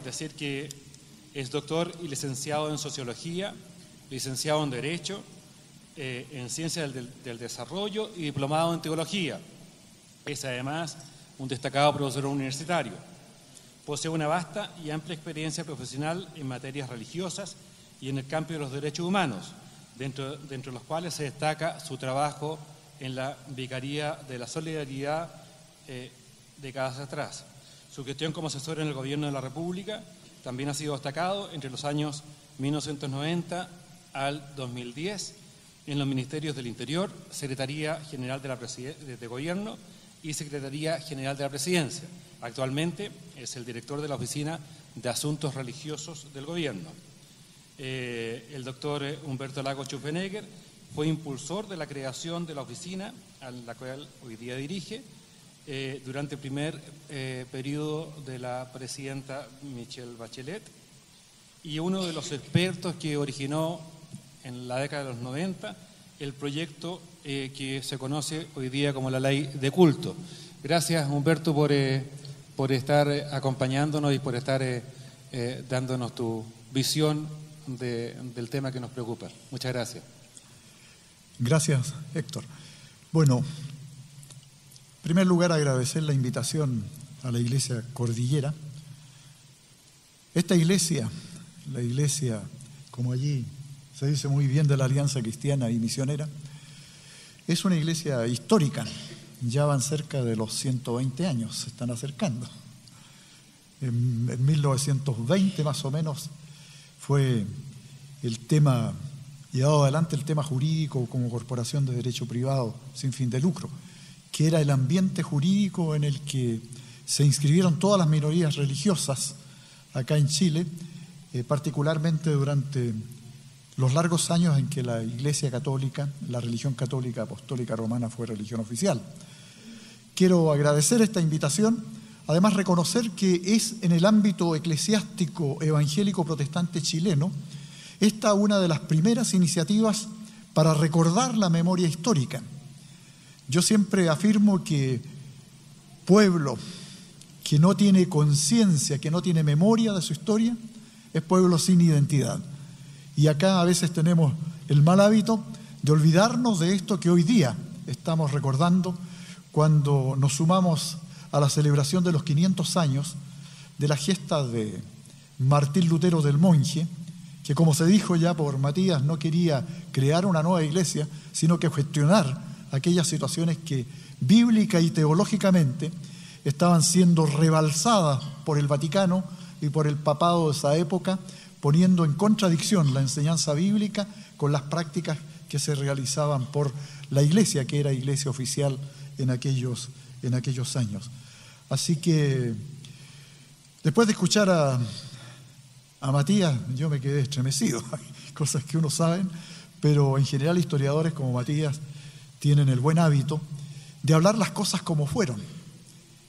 decir que es doctor y licenciado en Sociología, licenciado en Derecho, en Ciencias del Desarrollo y diplomado en Teología. Es además un destacado profesor universitario. Posee una vasta y amplia experiencia profesional en materias religiosas y en el campo de los derechos humanos, dentro de los cuales se destaca su trabajo en la Vicaría de la Solidaridad décadas atrás. Su gestión como asesor en el Gobierno de la República también ha sido destacado entre los años 1990 al 2010 en los Ministerios del Interior, Secretaría General de Gobierno y Secretaría General de la Presidencia. Actualmente es el director de la Oficina de Asuntos Religiosos del Gobierno. El doctor Humberto Lagos Schuppenegger fue impulsor de la creación de la oficina, a la cual hoy día dirige, durante el primer periodo de la presidenta Michelle Bachelet, y uno de los expertos que originó en la década de los 90 el proyecto que se conoce hoy día como la Ley de Culto. Gracias, Humberto, por estar acompañándonos y por estar dándonos tu visión del tema que nos preocupa. Muchas gracias. Gracias, Héctor. Bueno, en primer lugar, agradecer la invitación a la Iglesia Cordillera. Esta iglesia, la iglesia, como allí se dice muy bien, de la Alianza Cristiana y Misionera, es una iglesia histórica. Ya van cerca de los 120 años, se están acercando. En 1920 más o menos fue el tema, llevado adelante el tema jurídico como corporación de derecho privado sin fin de lucro, que era el ambiente jurídico en el que se inscribieron todas las minorías religiosas acá en Chile, particularmente durante los largos años en que la Iglesia Católica, la religión católica apostólica romana, fue religión oficial. Quiero agradecer esta invitación, además reconocer que es en el ámbito eclesiástico evangélico protestante chileno esta una de las primeras iniciativas para recordar la memoria histórica. Yo siempre afirmo que pueblo que no tiene conciencia, que no tiene memoria de su historia, es pueblo sin identidad. Y acá a veces tenemos el mal hábito de olvidarnos de esto que hoy día estamos recordando cuando nos sumamos a la celebración de los 500 años de la gesta de Martín Lutero del Monje, que, como se dijo ya por Matías, no quería crear una nueva iglesia, sino que gestionar aquellas situaciones que bíblica y teológicamente estaban siendo rebalsadas por el Vaticano y por el papado de esa época, poniendo en contradicción la enseñanza bíblica con las prácticas que se realizaban por la iglesia, que era iglesia oficial en aquellos años. Así que, después de escuchar a Matías, yo me quedé estremecido. Hay cosas que uno sabe, pero en general historiadores como Matías tienen el buen hábito de hablar las cosas como fueron.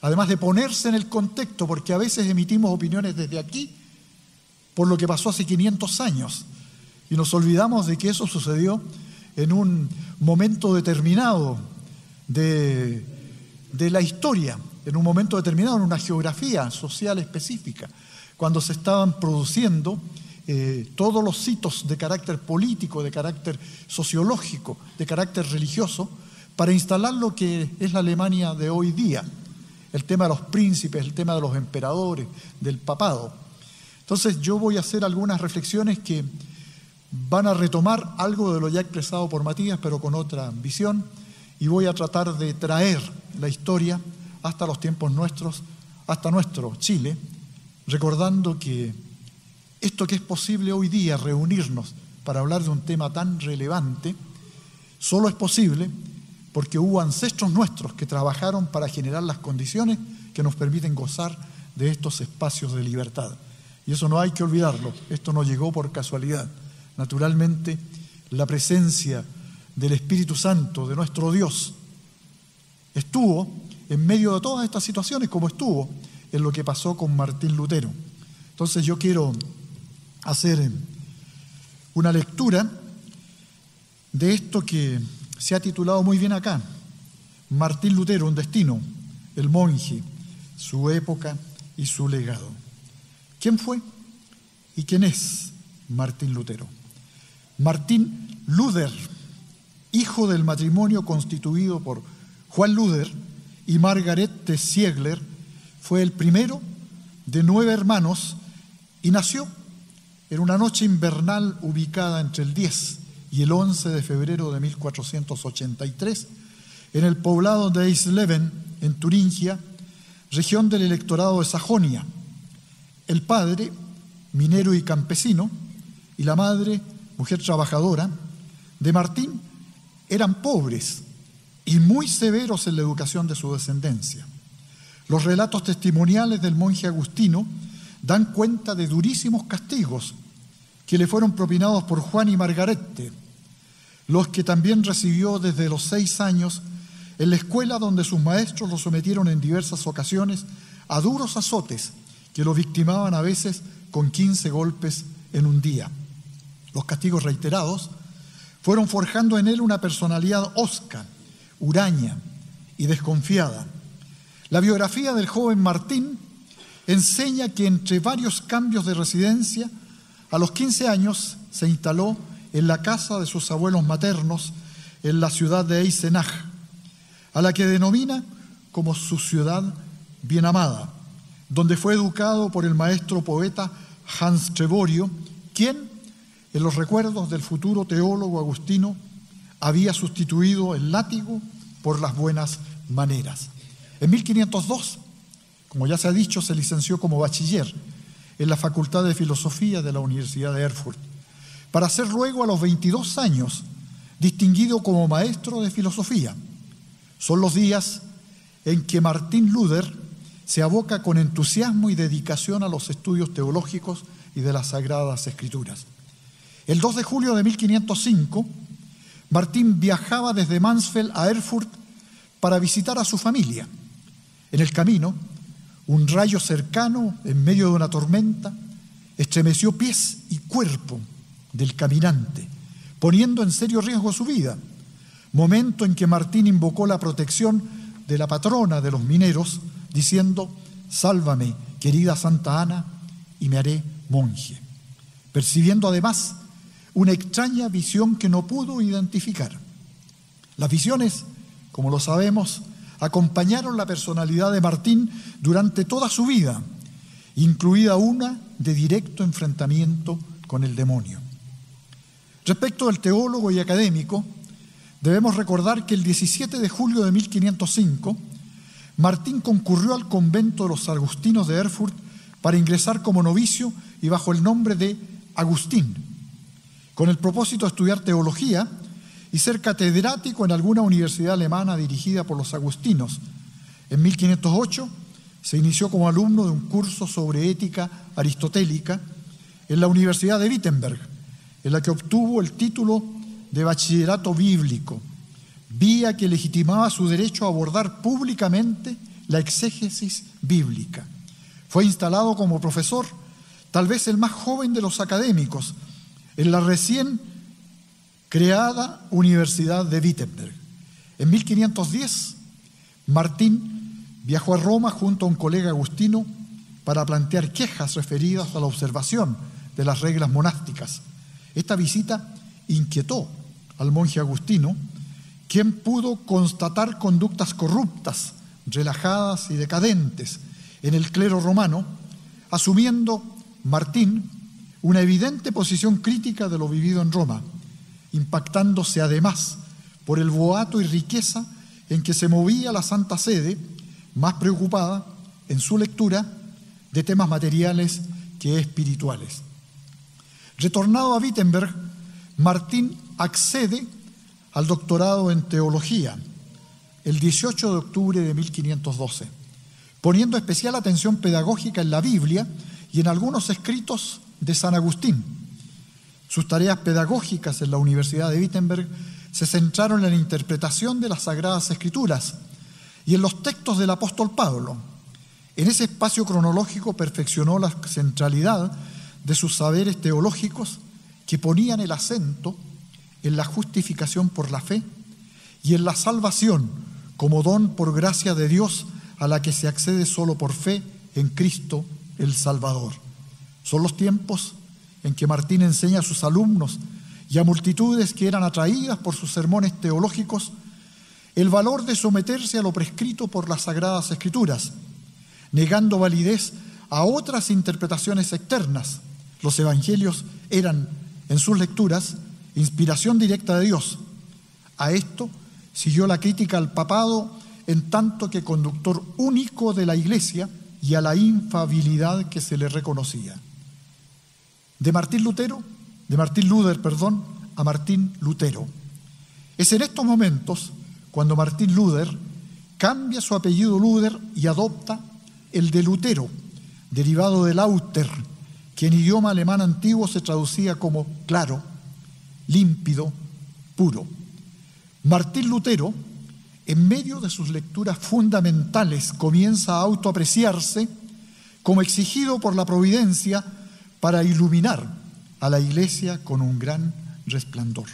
Además de ponerse en el contexto, porque a veces emitimos opiniones desde aquí por lo que pasó hace 500 años y nos olvidamos de que eso sucedió en un momento determinado de la historia, en un momento determinado, en una geografía social específica, cuando se estaban produciendo todos los hitos de carácter político, de carácter sociológico, de carácter religioso, para instalar lo que es la Alemania de hoy día, el tema de los príncipes, el tema de los emperadores, del papado. Entonces yo voy a hacer algunas reflexiones que van a retomar algo de lo ya expresado por Matías, pero con otra visión, y voy a tratar de traer la historia hasta los tiempos nuestros, hasta nuestro Chile, recordando que esto que es posible hoy día, reunirnos para hablar de un tema tan relevante, solo es posible porque hubo ancestros nuestros que trabajaron para generar las condiciones que nos permiten gozar de estos espacios de libertad. Y eso no hay que olvidarlo, esto no llegó por casualidad. Naturalmente, la presencia del Espíritu Santo, de nuestro Dios, estuvo en medio de todas estas situaciones, como estuvo en lo que pasó con Martín Lutero. Entonces yo quiero hacer una lectura de esto que se ha titulado muy bien acá: Martín Lutero, un destino, el monje, su época y su legado. ¿Quién fue y quién es Martín Lutero? Martín Luther, hijo del matrimonio constituido por Juan Luther y Margarete Ziegler, fue el primero de 9 hermanos y nació en una noche invernal ubicada entre el 10 y el 11 de febrero de 1483 en el poblado de Eisleben, en Turingia, región del electorado de Sajonia. El padre, minero y campesino, y la madre, mujer trabajadora, de Martín, eran pobres y muy severos en la educación de su descendencia. Los relatos testimoniales del monje agustino dan cuenta de durísimos castigos que le fueron propinados por Juan y Margarete, los que también recibió desde los 6 años en la escuela donde sus maestros lo sometieron en diversas ocasiones a duros azotes que lo victimaban a veces con 15 golpes en un día. Los castigos reiterados fueron forjando en él una personalidad hosca, huraña y desconfiada. La biografía del joven Martín enseña que entre varios cambios de residencia, a los 15 años se instaló en la casa de sus abuelos maternos en la ciudad de Eisenach, a la que denomina como su ciudad bien amada, donde fue educado por el maestro poeta Hans Treborio, quien, en los recuerdos del futuro teólogo agustino, había sustituido el látigo por las buenas maneras. En 1502, como ya se ha dicho, se licenció como bachiller en la Facultad de Filosofía de la Universidad de Erfurt, para ser luego a los 22 años distinguido como maestro de filosofía. Son los días en que Martín Luther se aboca con entusiasmo y dedicación a los estudios teológicos y de las Sagradas Escrituras. El 2 de julio de 1505, Martín viajaba desde Mansfeld a Erfurt para visitar a su familia. En el camino, un rayo cercano, en medio de una tormenta, estremeció pies y cuerpo del caminante, poniendo en serio riesgo su vida, momento en que Martín invocó la protección de la patrona de los mineros, diciendo: «Sálvame, querida Santa Ana, y me haré monje», percibiendo además una extraña visión que no pudo identificar. Las visiones, como lo sabemos, acompañaron la personalidad de Martín durante toda su vida, incluida una de directo enfrentamiento con el demonio. Respecto del teólogo y académico, debemos recordar que el 17 de julio de 1505, Martín concurrió al convento de los agustinos de Erfurt para ingresar como novicio y bajo el nombre de Agustín, con el propósito de estudiar teología y ser catedrático en alguna universidad alemana dirigida por los agustinos. En 1508 se inició como alumno de un curso sobre ética aristotélica en la Universidad de Wittenberg, en la que obtuvo el título de bachillerato bíblico, vía que legitimaba su derecho a abordar públicamente la exégesis bíblica. Fue instalado como profesor, tal vez el más joven de los académicos, en la recién creada Universidad de Wittenberg. En 1510, Martín viajó a Roma junto a un colega agustino para plantear quejas referidas a la observación de las reglas monásticas. Esta visita inquietó al monje agustino, quien pudo constatar conductas corruptas, relajadas y decadentes en el clero romano, asumiendo Martín una evidente posición crítica de lo vivido en Roma, impactándose además por el boato y riqueza en que se movía la Santa Sede, más preocupada en su lectura de temas materiales que espirituales. Retornado a Wittenberg, Martín accede al doctorado en teología el 18 de octubre de 1512, poniendo especial atención pedagógica en la Biblia y en algunos escritos de San Agustín. Sus tareas pedagógicas en la Universidad de Wittenberg se centraron en la interpretación de las Sagradas Escrituras y en los textos del apóstol Pablo. En ese espacio cronológico perfeccionó la centralidad de sus saberes teológicos, que ponían el acento en la justificación por la fe y en la salvación como don por gracia de Dios a la que se accede solo por fe en Cristo el Salvador. Son los tiempos en que Martín enseña a sus alumnos y a multitudes que eran atraídas por sus sermones teológicos el valor de someterse a lo prescrito por las Sagradas Escrituras, negando validez a otras interpretaciones externas. Los evangelios eran, en sus lecturas, inspiración directa de Dios. A esto siguió la crítica al papado en tanto que conductor único de la Iglesia y a la infalibilidad que se le reconocía. De Martín Luther a Martín Lutero. Es en estos momentos cuando Martín Luther cambia su apellido Luther y adopta el de Lutero, derivado de Lauter, que en idioma alemán antiguo se traducía como claro, límpido, puro. Martín Lutero, en medio de sus lecturas fundamentales, comienza a autoapreciarse como exigido por la providencia para iluminar a la Iglesia con un gran resplandor.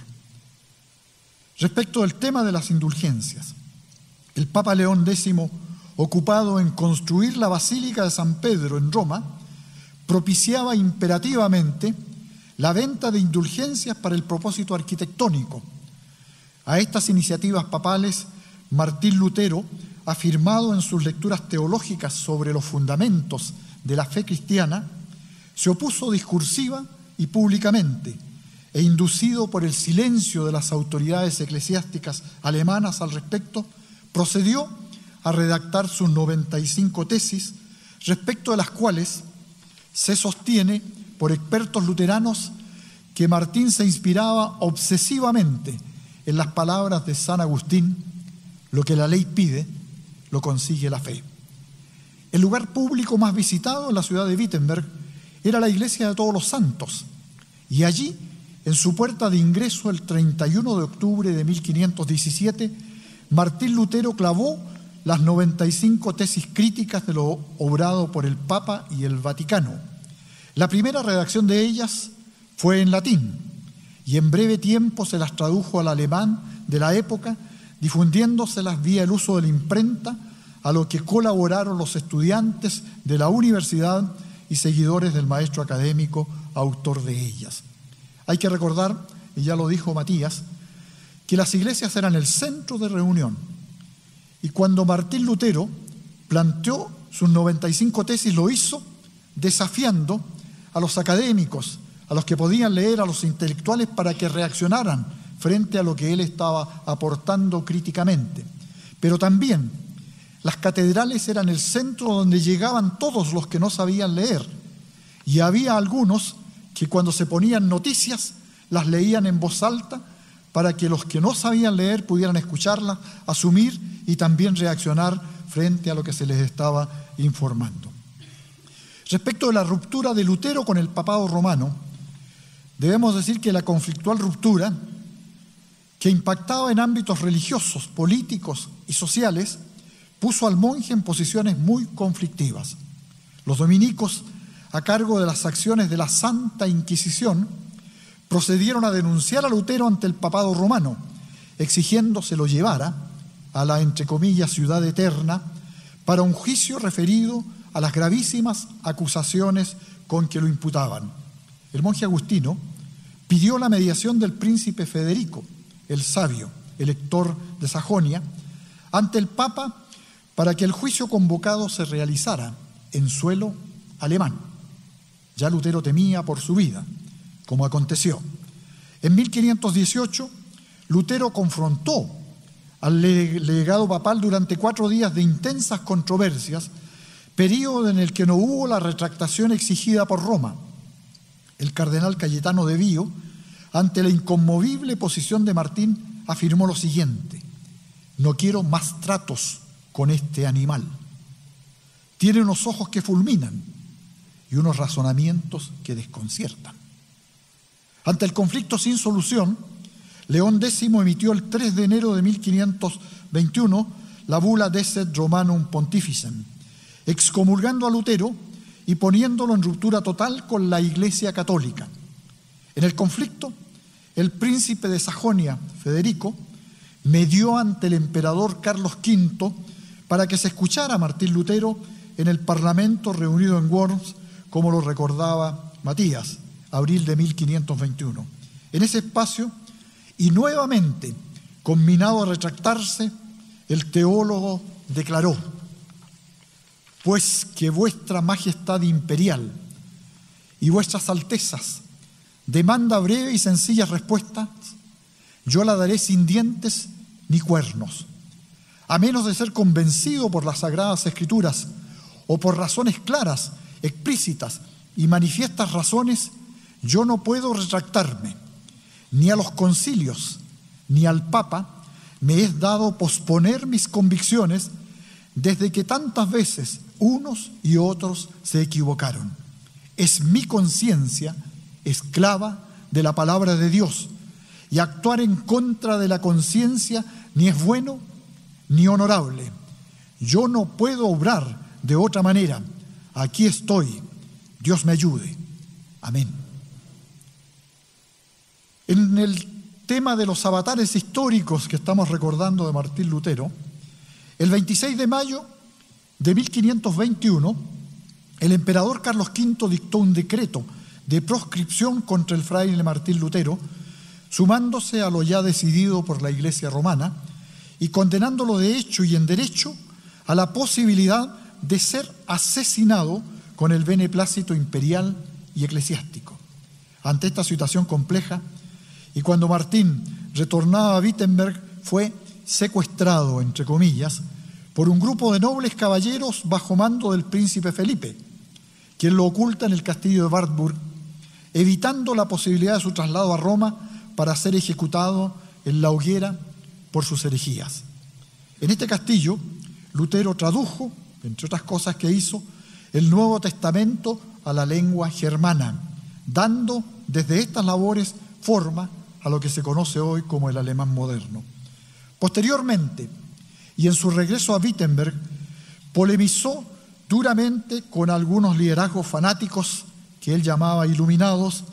Respecto del tema de las indulgencias, el Papa León X, ocupado en construir la Basílica de San Pedro en Roma, propiciaba imperativamente la venta de indulgencias para el propósito arquitectónico. A estas iniciativas papales, Martín Lutero, afirmado en sus lecturas teológicas sobre los fundamentos de la fe cristiana, se opuso discursiva y públicamente, e inducido por el silencio de las autoridades eclesiásticas alemanas al respecto, procedió a redactar sus 95 tesis, respecto de las cuales se sostiene por expertos luteranos que Martín se inspiraba obsesivamente en las palabras de San Agustín: lo que la ley pide, lo consigue la fe. El lugar público más visitado en la ciudad de Wittenberg era la iglesia de Todos los Santos, y allí, en su puerta de ingreso, el 31 de octubre de 1517, Martín Lutero clavó las 95 tesis críticas de lo obrado por el Papa y el Vaticano. La primera redacción de ellas fue en latín, y en breve tiempo se las tradujo al alemán de la época, difundiéndoselas vía el uso de la imprenta, a lo que colaboraron los estudiantes de la universidad y seguidores del maestro académico autor de ellas. Hay que recordar, y ya lo dijo Matías, que las iglesias eran el centro de reunión. Y cuando Martín Lutero planteó sus 95 tesis, lo hizo desafiando a los académicos, a los que podían leer, a los intelectuales, para que reaccionaran frente a lo que él estaba aportando críticamente. Pero también las catedrales eran el centro donde llegaban todos los que no sabían leer. Y había algunos que cuando se ponían noticias las leían en voz alta para que los que no sabían leer pudieran escucharlas, asumir y también reaccionar frente a lo que se les estaba informando. Respecto de la ruptura de Lutero con el papado romano, debemos decir que la conflictual ruptura, que impactaba en ámbitos religiosos, políticos y sociales, puso al monje en posiciones muy conflictivas. Los dominicos, a cargo de las acciones de la Santa Inquisición, procedieron a denunciar a Lutero ante el papado romano, exigiendo se lo llevara a la, entre comillas, ciudad eterna, para un juicio referido a las gravísimas acusaciones con que lo imputaban. El monje agustino pidió la mediación del príncipe Federico, el sabio, elector de Sajonia, ante el Papa para que el juicio convocado se realizara en suelo alemán. Ya Lutero temía por su vida, como aconteció. En 1518, Lutero confrontó al legado papal durante 4 días de intensas controversias, período en el que no hubo la retractación exigida por Roma. El cardenal Cayetano de Bío, ante la inconmovible posición de Martín, afirmó lo siguiente: no quiero más tratos con este animal. Tiene unos ojos que fulminan y unos razonamientos que desconciertan. Ante el conflicto sin solución, León X emitió el 3 de enero de 1521 la bula Decet Romanum Pontificem, excomulgando a Lutero y poniéndolo en ruptura total con la Iglesia Católica. En el conflicto, el príncipe de Sajonia, Federico, medió ante el emperador Carlos V para que se escuchara a Martín Lutero en el Parlamento reunido en Worms, como lo recordaba Matías, abril de 1521. En ese espacio, y nuevamente conminado a retractarse, el teólogo declaró: pues que vuestra majestad imperial y vuestras altezas demanda breve y sencillas respuestas, yo la daré sin dientes ni cuernos, a menos de ser convencido por las Sagradas Escrituras o por razones claras, explícitas y manifiestas razones. Yo no puedo retractarme, ni a los concilios, ni al Papa me es dado posponer mis convicciones desde que tantas veces unos y otros se equivocaron. Es mi conciencia esclava de la palabra de Dios, y actuar en contra de la conciencia ni es bueno ni honorable. Yo no puedo obrar de otra manera. Aquí estoy. Dios me ayude. Amén. En el tema de los avatares históricos que estamos recordando de Martín Lutero, el 26 de mayo de 1521, el emperador Carlos V dictó un decreto de proscripción contra el fraile Martín Lutero, sumándose a lo ya decidido por la Iglesia romana y condenándolo de hecho y en derecho a la posibilidad de ser asesinado con el beneplácito imperial y eclesiástico. Ante esta situación compleja, y cuando Martín retornaba a Wittenberg, fue secuestrado, entre comillas, por un grupo de nobles caballeros bajo mando del príncipe Felipe, quien lo oculta en el castillo de Wartburg, evitando la posibilidad de su traslado a Roma para ser ejecutado en la hoguera por sus herejías. En este castillo, Lutero tradujo, entre otras cosas que hizo, el Nuevo Testamento a la lengua germana, dando desde estas labores forma a lo que se conoce hoy como el alemán moderno. Posteriormente, y en su regreso a Wittenberg, polemizó duramente con algunos liderazgos fanáticos que él llamaba iluminados,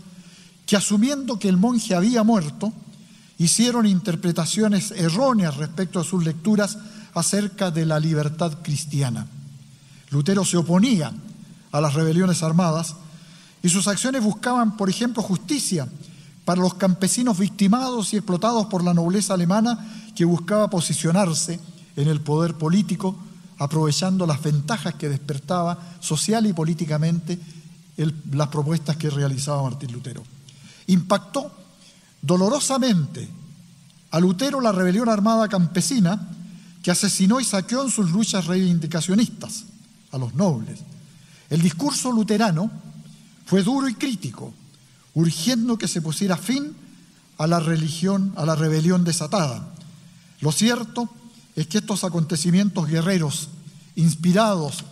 que asumiendo que el monje había muerto, hicieron interpretaciones erróneas respecto a sus lecturas acerca de la libertad cristiana. Lutero se oponía a las rebeliones armadas y sus acciones buscaban, por ejemplo, justicia para los campesinos victimados y explotados por la nobleza alemana que buscaba posicionarse en el poder político, aprovechando las ventajas que despertaba social y políticamente las propuestas que realizaba Martín Lutero. Impactó dolorosamente a Lutero la rebelión armada campesina que asesinó y saqueó en sus luchas reivindicacionistas a los nobles. El discurso luterano fue duro y crítico, urgiendo que se pusiera fin a la rebelión desatada. Lo cierto es que estos acontecimientos guerreros, inspirados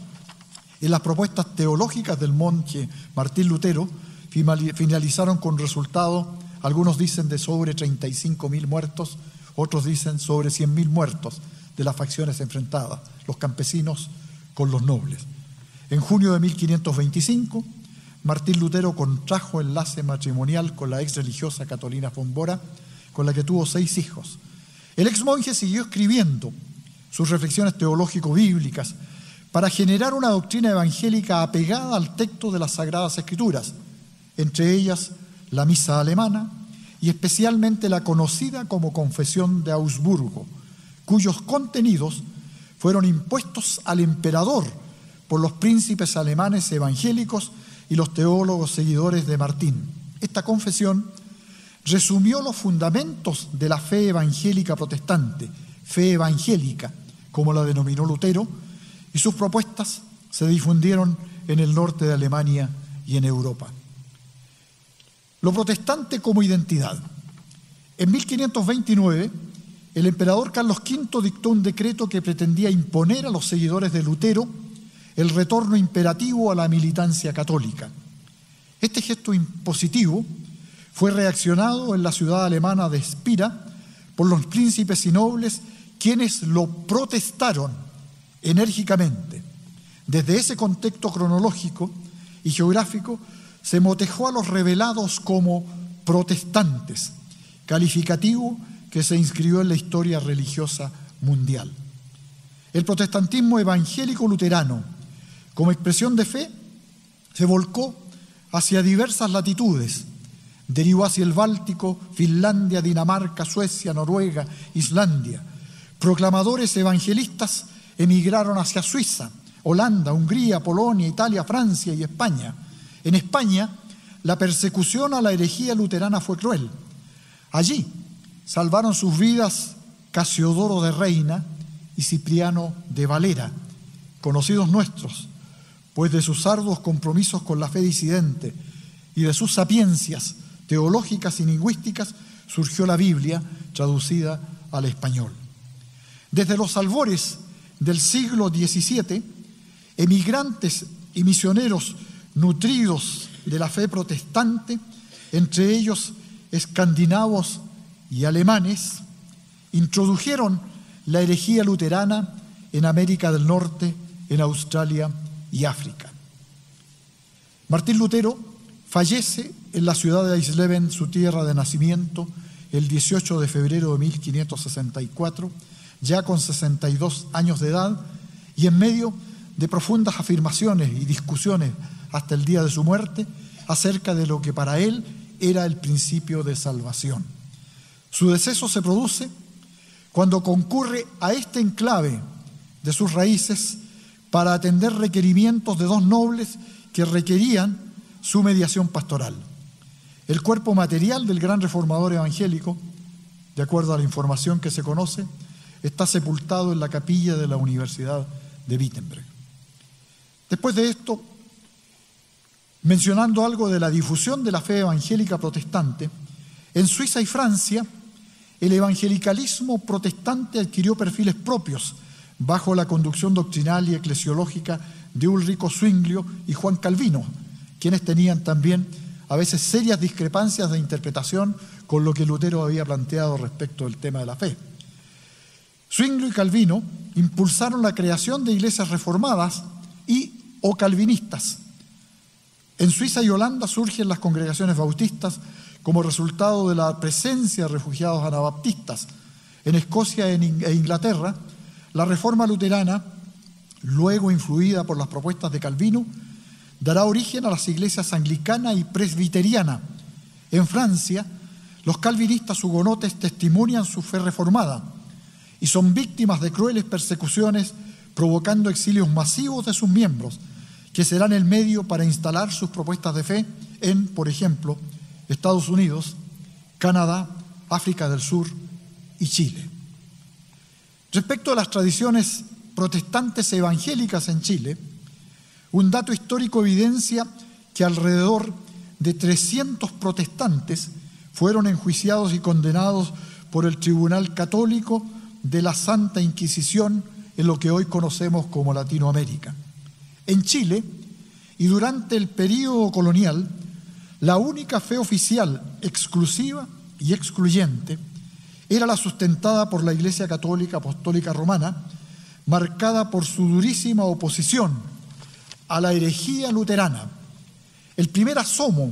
en las propuestas teológicas del monje Martín Lutero, finalizaron con resultados, algunos dicen de sobre 35.000 muertos, otros dicen sobre 100.000 muertos de las facciones enfrentadas, los campesinos con los nobles. En junio de 1525, Martín Lutero contrajo enlace matrimonial con la ex religiosa Catalina von Bora, con la que tuvo 6 hijos. El ex monje siguió escribiendo sus reflexiones teológico-bíblicas para generar una doctrina evangélica apegada al texto de las Sagradas Escrituras, entre ellas la misa alemana y especialmente la conocida como Confesión de Augsburgo, cuyos contenidos fueron impuestos al emperador por los príncipes alemanes evangélicos y los teólogos seguidores de Martín. Esta confesión resumió los fundamentos de la fe evangélica protestante, fe evangélica, como la denominó Lutero, y sus propuestas se difundieron en el norte de Alemania y en Europa. Lo protestante como identidad. En 1529, el emperador Carlos V dictó un decreto que pretendía imponer a los seguidores de Lutero el retorno imperativo a la militancia católica. Este gesto impositivo fue reaccionado en la ciudad alemana de Spira por los príncipes y nobles, quienes lo protestaron enérgicamente. Desde ese contexto cronológico y geográfico se motejó a los rebelados como protestantes, calificativo que se inscribió en la historia religiosa mundial. El protestantismo evangélico luterano, como expresión de fe, Se volcó hacia diversas latitudes, derivó hacia el Báltico, Finlandia, Dinamarca, Suecia, Noruega, Islandia. Proclamadores evangelistas emigraron hacia Suiza, Holanda, Hungría, Polonia, Italia, Francia y España. En España, la persecución a la herejía luterana fue cruel. Allí salvaron sus vidas Casiodoro de Reina y Cipriano de Valera, conocidos nuestros, pues de sus arduos compromisos con la fe disidente y de sus sapiencias teológicas y lingüísticas surgió la Biblia traducida al español. Desde los albores del siglo XVII, emigrantes y misioneros nutridos de la fe protestante, entre ellos escandinavos y alemanes, introdujeron la herejía luterana en América del Norte, en Australia y África. Martín Lutero fallece en la ciudad de Eisleben, su tierra de nacimiento, el 18 de febrero de 1564, ya con 62 años de edad y en medio de profundas afirmaciones y discusiones hasta el día de su muerte acerca de lo que para él era el principio de salvación. Su deceso se produce cuando concurre a este enclave de sus raíces para atender requerimientos de dos nobles que requerían su mediación pastoral. El cuerpo material del gran reformador evangélico, de acuerdo a la información que se conoce, está sepultado en la capilla de la Universidad de Wittenberg. Después de esto, mencionando algo de la difusión de la fe evangélica protestante, en Suiza y Francia, el evangelicalismo protestante adquirió perfiles propios bajo la conducción doctrinal y eclesiológica de Ulrico Zwinglio y Juan Calvino, quienes tenían también a veces serias discrepancias de interpretación con lo que Lutero había planteado respecto del tema de la fe. Zwinglio y Calvino impulsaron la creación de iglesias reformadas o calvinistas. En Suiza y Holanda surgen las congregaciones bautistas como resultado de la presencia de refugiados anabaptistas. En Escocia e Inglaterra, la reforma luterana, luego influida por las propuestas de Calvino, dará origen a las iglesias anglicana y presbiteriana. En Francia, los calvinistas hugonotes testimonian su fe reformada y son víctimas de crueles persecuciones, provocando exilios masivos de sus miembros, que serán el medio para instalar sus propuestas de fe en, por ejemplo, Estados Unidos, Canadá, África del Sur y Chile. Respecto a las tradiciones protestantes evangélicas en Chile, un dato histórico evidencia que alrededor de 300 protestantes fueron enjuiciados y condenados por el Tribunal Católico de la Santa Inquisición en lo que hoy conocemos como Latinoamérica. En Chile, y durante el período colonial, la única fe oficial exclusiva y excluyente era la sustentada por la Iglesia Católica Apostólica Romana, marcada por su durísima oposición a la herejía luterana. El primer asomo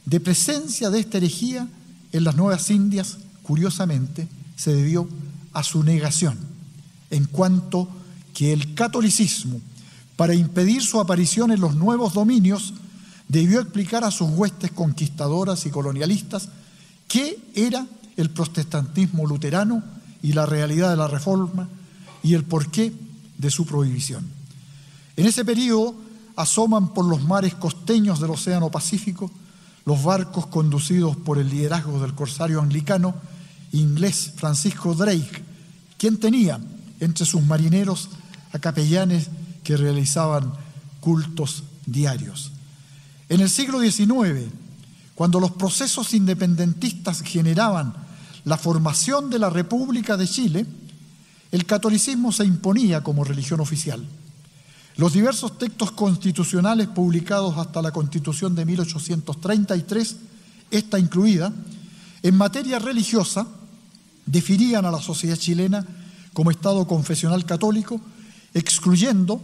de presencia de esta herejía en las Nuevas Indias, curiosamente, se debió a su negación, en cuanto que el catolicismo, para impedir su aparición en los nuevos dominios, debió explicar a sus huestes conquistadoras y colonialistas qué era el protestantismo luterano y la realidad de la Reforma y el porqué de su prohibición. En ese periodo asoman por los mares costeños del Océano Pacífico los barcos conducidos por el liderazgo del corsario anglicano inglés Francisco Drake, quien tenía entre sus marineros a capellanes que realizaban cultos diarios. En el siglo XIX, cuando los procesos independentistas generaban la formación de la República de Chile, el catolicismo se imponía como religión oficial. Los diversos textos constitucionales publicados hasta la Constitución de 1833, esta incluida, en materia religiosa, definían a la sociedad chilena como Estado confesional católico, excluyendo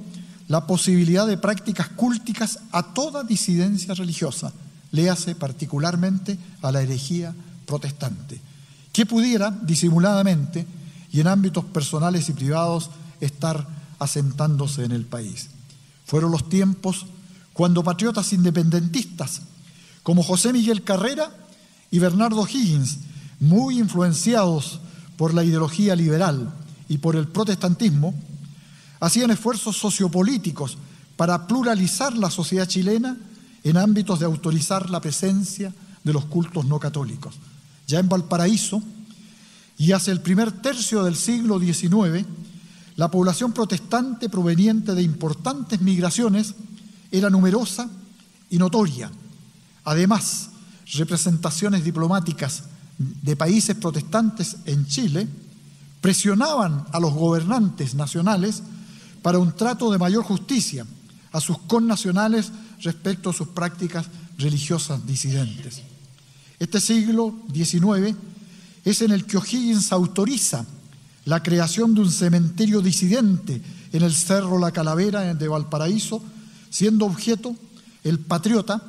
la posibilidad de prácticas cúlticas a toda disidencia religiosa, léase particularmente a la herejía protestante, que pudiera disimuladamente y en ámbitos personales y privados estar asentándose en el país. Fueron los tiempos cuando patriotas independentistas como José Miguel Carrera y Bernardo Higgins, muy influenciados por la ideología liberal y por el protestantismo, hacían esfuerzos sociopolíticos para pluralizar la sociedad chilena en ámbitos de autorizar la presencia de los cultos no católicos. Ya en Valparaíso, y hacia el primer tercio del siglo XIX, la población protestante proveniente de importantes migraciones era numerosa y notoria. Además, representaciones diplomáticas de países protestantes en Chile presionaban a los gobernantes nacionales para un trato de mayor justicia a sus connacionales respecto a sus prácticas religiosas disidentes. Este siglo XIX es en el que O'Higgins autoriza la creación de un cementerio disidente en el Cerro La Calavera de Valparaíso, siendo objeto el Patriota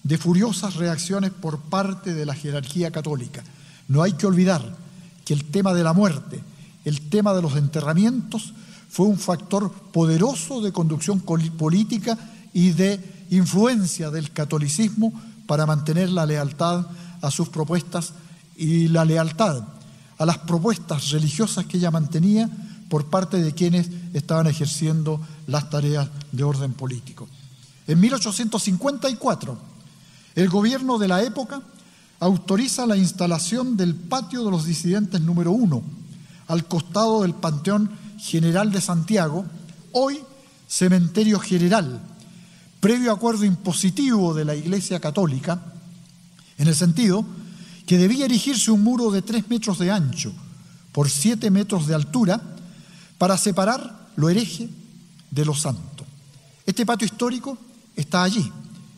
de furiosas reacciones por parte de la jerarquía católica. No hay que olvidar que el tema de la muerte, el tema de los enterramientos, fue un factor poderoso de conducción política y de influencia del catolicismo para mantener la lealtad a sus propuestas y la lealtad a las propuestas religiosas que ella mantenía por parte de quienes estaban ejerciendo las tareas de orden político. En 1854, el gobierno de la época autoriza la instalación del Patio de los Disidentes número 1, al costado del Panteón General de Santiago, hoy Cementerio General, previo acuerdo impositivo de la Iglesia Católica, en el sentido que debía erigirse un muro de 3 metros de ancho por 7 metros de altura para separar lo hereje de lo santo. Este patio histórico está allí,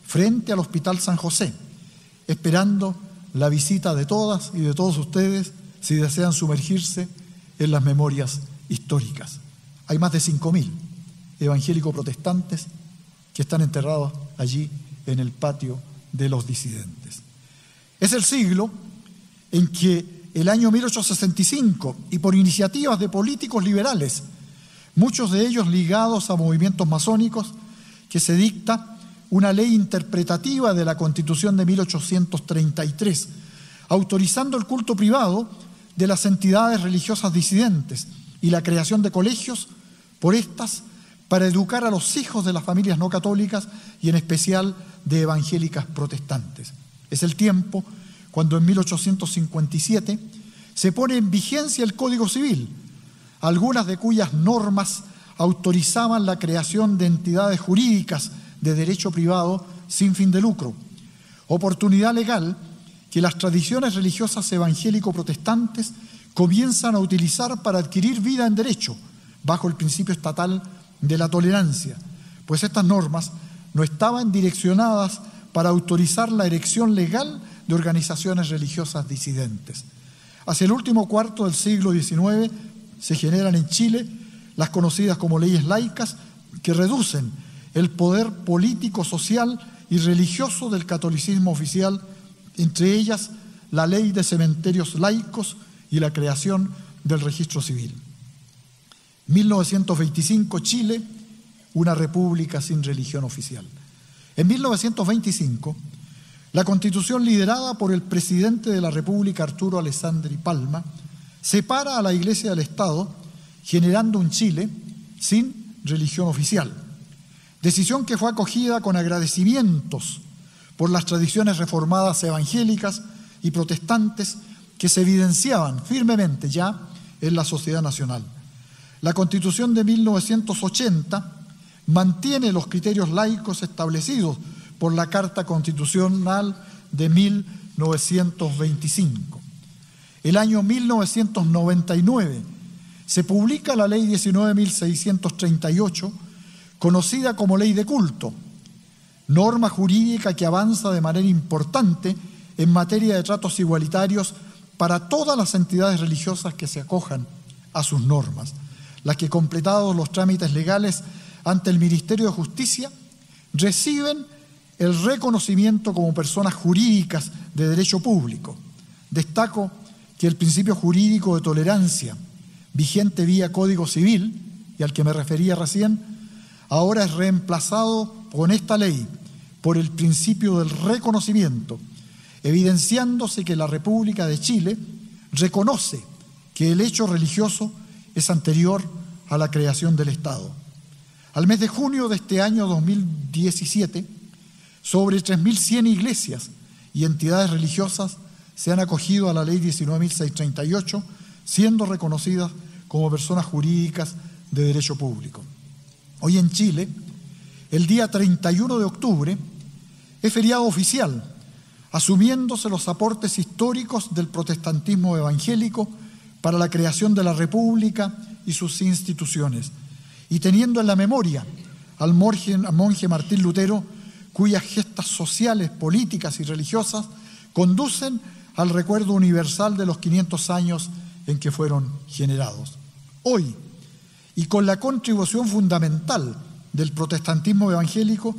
frente al Hospital San José, esperando la visita de todas y de todos ustedes si desean sumergirse en las memorias históricas. Hay más de 5.000 evangélicos protestantes que están enterrados allí en el patio de los disidentes. Es el siglo en que el año 1865, y por iniciativas de políticos liberales, muchos de ellos ligados a movimientos masónicos, que se dicta una ley interpretativa de la Constitución de 1833, autorizando el culto privado de las entidades religiosas disidentes y la creación de colegios por estas para educar a los hijos de las familias no católicas y en especial de evangélicas protestantes. Es el tiempo cuando en 1857 se pone en vigencia el Código Civil, algunas de cuyas normas autorizaban la creación de entidades jurídicas de derecho privado sin fin de lucro, oportunidad legal que las tradiciones religiosas evangélico-protestantes comienzan a utilizar para adquirir vida en derecho, bajo el principio estatal de la tolerancia, pues estas normas no estaban direccionadas para autorizar la erección legal de organizaciones religiosas disidentes. Hacia el último cuarto del siglo XIX se generan en Chile las conocidas como leyes laicas que reducen el poder político, social y religioso del catolicismo oficial, entre ellas la ley de cementerios laicos y la creación del registro civil. 1925, Chile, una república sin religión oficial. En 1925, la Constitución liderada por el presidente de la República, Arturo Alessandri Palma, separa a la Iglesia del Estado, generando un Chile sin religión oficial. Decisión que fue acogida con agradecimientos por las tradiciones reformadas evangélicas y protestantes que se evidenciaban firmemente ya en la sociedad nacional. La Constitución de 1980 mantiene los criterios laicos establecidos por la Carta Constitucional de 1925. El año 1999 se publica la Ley 19.638, conocida como Ley de Culto, norma jurídica que avanza de manera importante en materia de tratos igualitarios para todas las entidades religiosas que se acojan a sus normas, las que, completados los trámites legales ante el Ministerio de Justicia, reciben el reconocimiento como personas jurídicas de derecho público. Destaco que el principio jurídico de tolerancia, vigente vía Código Civil, y al que me refería recién, ahora es reemplazado con esta ley por el principio del reconocimiento, evidenciándose que la República de Chile reconoce que el hecho religioso es anterior a la creación del Estado. Al mes de junio de este año 2017, sobre 3.100 iglesias y entidades religiosas se han acogido a la Ley 19.638, siendo reconocidas como personas jurídicas de derecho público. Hoy en Chile, el día 31 de octubre, es feriado oficial, asumiéndose los aportes históricos del protestantismo evangélico para la creación de la República y sus instituciones, y teniendo en la memoria al monje Martín Lutero, cuyas gestas sociales, políticas y religiosas conducen al recuerdo universal de los 500 años en que fueron generados. Hoy, y con la contribución fundamental del protestantismo evangélico,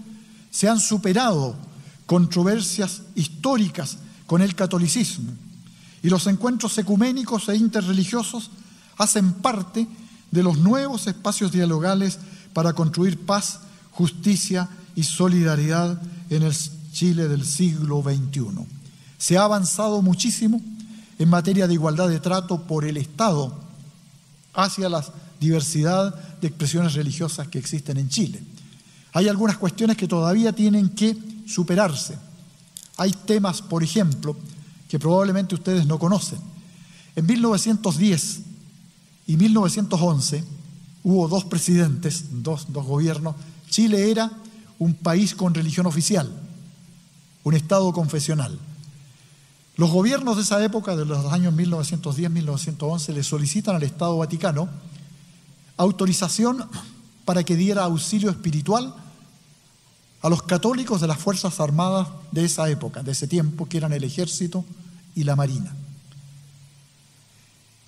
se han superado controversias históricas con el catolicismo, y los encuentros ecuménicos e interreligiosos hacen parte de los nuevos espacios dialogales para construir paz, justicia y solidaridad en el Chile del siglo XXI. Se ha avanzado muchísimo en materia de igualdad de trato por el Estado hacia la diversidad de expresiones religiosas que existen en Chile. Hay algunas cuestiones que todavía tienen que superarse. Hay temas, por ejemplo, que probablemente ustedes no conocen. En 1910 y 1911 hubo dos presidentes, dos gobiernos. Chile era un país con religión oficial, un Estado confesional. Los gobiernos de esa época, de los años 1910-1911, le solicitan al Estado Vaticano autorización para que diera auxilio espiritual a los católicos de las Fuerzas Armadas de esa época, de ese tiempo, que eran el Ejército y la Marina.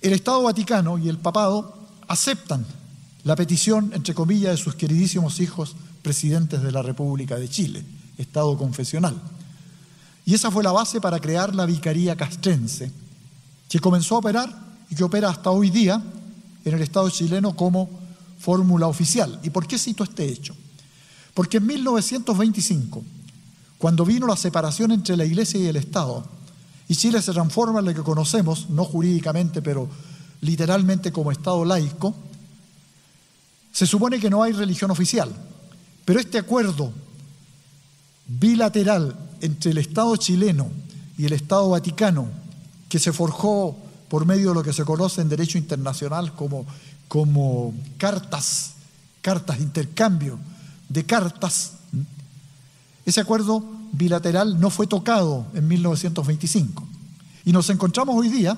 El Estado Vaticano y el Papado aceptan la petición, entre comillas, de sus queridísimos hijos presidentes de la República de Chile, Estado confesional. Y esa fue la base para crear la Vicaría Castrense, que comenzó a operar y que opera hasta hoy día en el Estado chileno como fórmula oficial. ¿Y por qué cito este hecho? Porque en 1925, cuando vino la separación entre la Iglesia y el Estado, y Chile se transforma en lo que conocemos, no jurídicamente, pero literalmente como Estado laico, se supone que no hay religión oficial. Pero este acuerdo bilateral entre el Estado chileno y el Estado Vaticano, que se forjó por medio de lo que se conoce en derecho internacional como cartas, intercambio de cartas, ese acuerdo bilateral no fue tocado en 1925. Y nos encontramos hoy día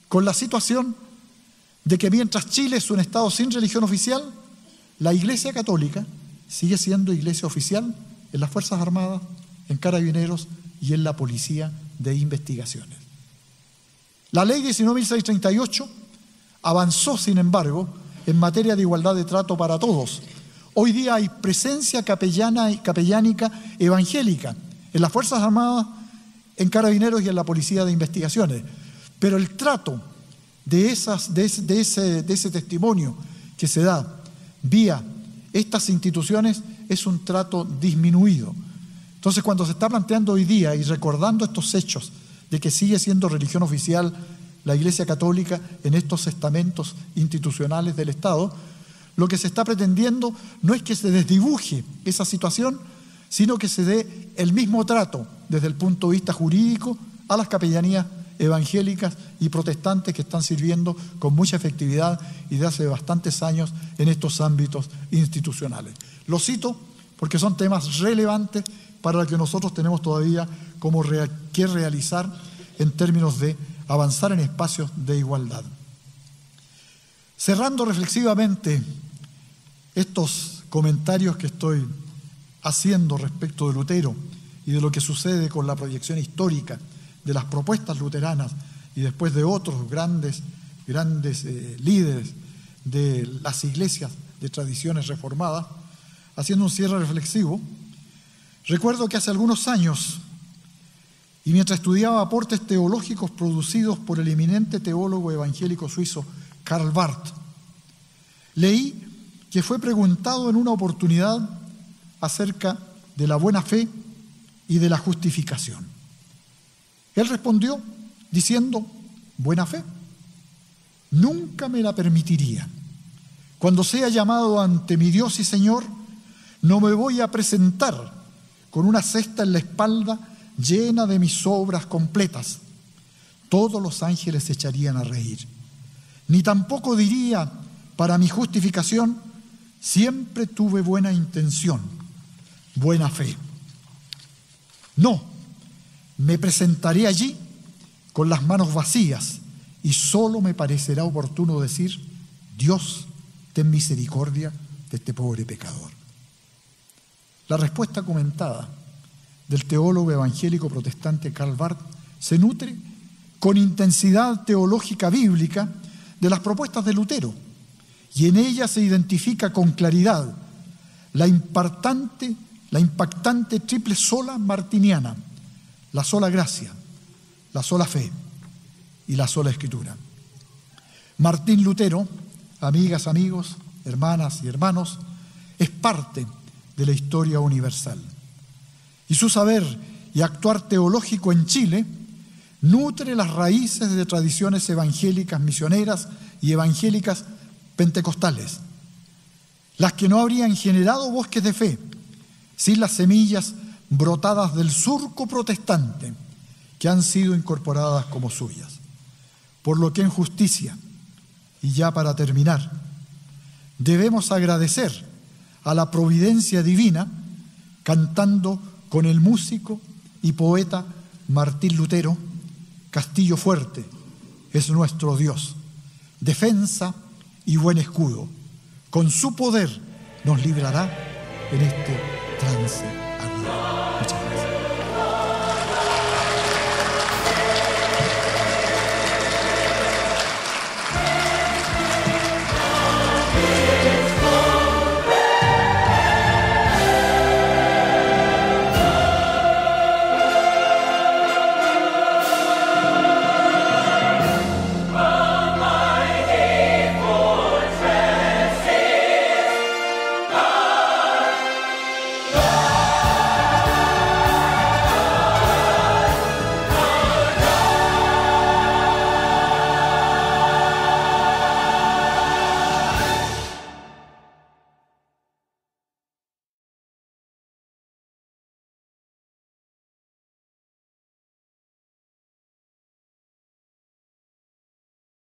con la situación de que mientras Chile es un Estado sin religión oficial, la Iglesia Católica sigue siendo iglesia oficial en las Fuerzas Armadas, en Carabineros y en la Policía de Investigaciones. La Ley 19.638 avanzó, sin embargo, en materia de igualdad de trato para todos. Hoy día hay presencia capellánica evangélica en las Fuerzas Armadas, en Carabineros y en la Policía de Investigaciones. Pero el trato de ese testimonio que se da vía estas instituciones es un trato disminuido. Entonces, cuando se está planteando hoy día y recordando estos hechos de que sigue siendo religión oficial la Iglesia Católica en estos estamentos institucionales del Estado, lo que se está pretendiendo no es que se desdibuje esa situación, sino que se dé el mismo trato desde el punto de vista jurídico a las capellanías evangélicas y protestantes que están sirviendo con mucha efectividad y de hace bastantes años en estos ámbitos institucionales. Lo cito porque son temas relevantes para los que nosotros tenemos todavía que realizar en términos de avanzar en espacios de igualdad. Cerrando reflexivamente estos comentarios que estoy haciendo respecto de Lutero y de lo que sucede con la proyección histórica de las propuestas luteranas y después de otros grandes líderes de las iglesias de tradiciones reformadas, haciendo un cierre reflexivo, recuerdo que hace algunos años, y mientras estudiaba aportes teológicos producidos por el eminente teólogo evangélico suizo Karl Barth, leí que fue preguntado en una oportunidad acerca de la buena fe y de la justificación. Él respondió diciendo: buena fe, nunca me la permitiría. Cuando sea llamado ante mi Dios y Señor, no me voy a presentar con una cesta en la espalda llena de mis obras completas. Todos los ángeles se echarían a reír. Ni tampoco diría, para mi justificación, siempre tuve buena intención, buena fe. No, me presentaré allí con las manos vacías y solo me parecerá oportuno decir: Dios, ten misericordia de este pobre pecador. La respuesta comentada del teólogo evangélico protestante Karl Barth se nutre con intensidad teológica bíblica de las propuestas de Lutero, y en ella se identifica con claridad la impactante triple sola martiniana: la sola gracia, la sola fe y la sola escritura. Martín Lutero, amigas, amigos, hermanas y hermanos, es parte de la historia universal. Y su saber y actuar teológico en Chile nutre las raíces de tradiciones evangélicas misioneras y evangélicas pentecostales, las que no habrían generado bosques de fe sin las semillas brotadas del surco protestante que han sido incorporadas como suyas. Por lo que en justicia, y ya para terminar, debemos agradecer a la providencia divina cantando con el músico y poeta Martín Lutero: Castillo fuerte es nuestro Dios, defensa y buen escudo. Con su poder nos librará en este trance agudo.